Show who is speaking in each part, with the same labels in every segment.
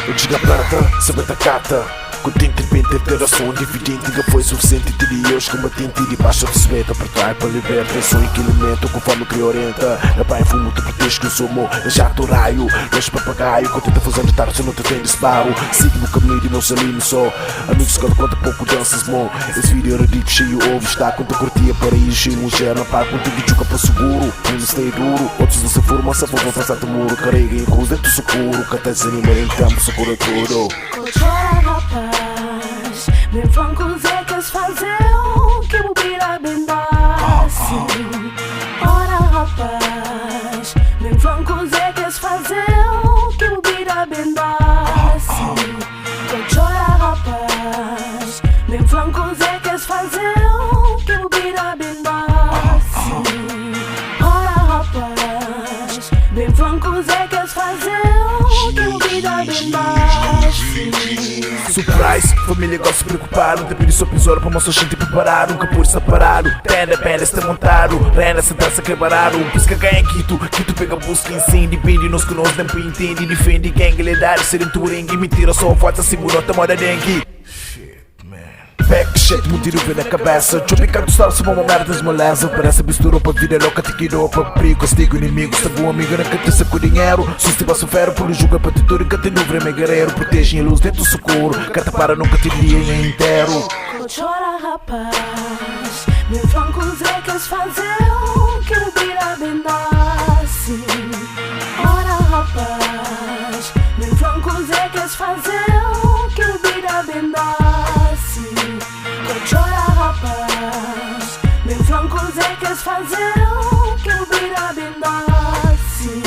Speaker 1: Eu digo a prata, sabe a cata. Contente, repente, interação dividente. Que foi suficiente, teria os combatentes. E baixa de sebeta, apertar para libertar. Sou em que elemento, conforme o que orienta. Na pai fumo, tu protege que eu sou mo. Eu já tô raio, deixo papagaio. Contente a fazer de tarde, se não te tem disparo. Sigo no caminho de meus alunos só. Amigos que conta pouco danças, mo. Esse vídeo era dico, cheio ovo. Está conta curtia, paraíso, cheio mulher. Na par, contigo e chuca para seguro. Um stay duro, outros não se formam. Se vão passar de muro, carrega em cruz, dentro do socorro. Que até desanima em tempo, socorro tudo.
Speaker 2: Meu flanco Zé quer fazer o que o bira bem doce. Ora rapaz, meu flanco Zé quer fazer o que o bira bem doce. Chora rapaz, meu flanco Zé quer fazer o que o bira bem doce. Ora rapaz, meu flanco Zé quer fazer o que o bira bem doce.
Speaker 1: Surprise, família gosta de se preocupar. Não te pedir só tesouro para mostrar gente preparar. Nunca por separado, pera, está montado. Rena, sentar-se a quebrar. Pisca ganha Quito, Quito pega busca em si. Depende nos que nós não entende. Defende gangue, lendário, serem turengue. Mentira, só forte, segura, tá moda dengue. Back shit, um tiro vem na cabeça. Chupi canto sal, se uma merda desmoleza. Parece mistura pra vida louca, te quiro pra perigo. Castigo inimigo, se bom amigo, não canta com dinheiro. Se estiva sofrer, por julga pra te duro. Canta no vreme guerreiro, protege em luz dentro do socorro. Canta para nunca te dia inteiro.
Speaker 2: Chora rapaz, meu flanco Zé quer fazer o que o bira bem doce. Ora rapaz, meu flanco Zé quer fazer o que o bira bem doce. Chora rapaz, meu flanco Zé quer fazer o que o bira bem doce.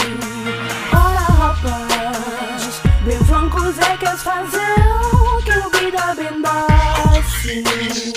Speaker 2: Ora rapaz, meu flanco Zé quer fazer o que o bira bem doce.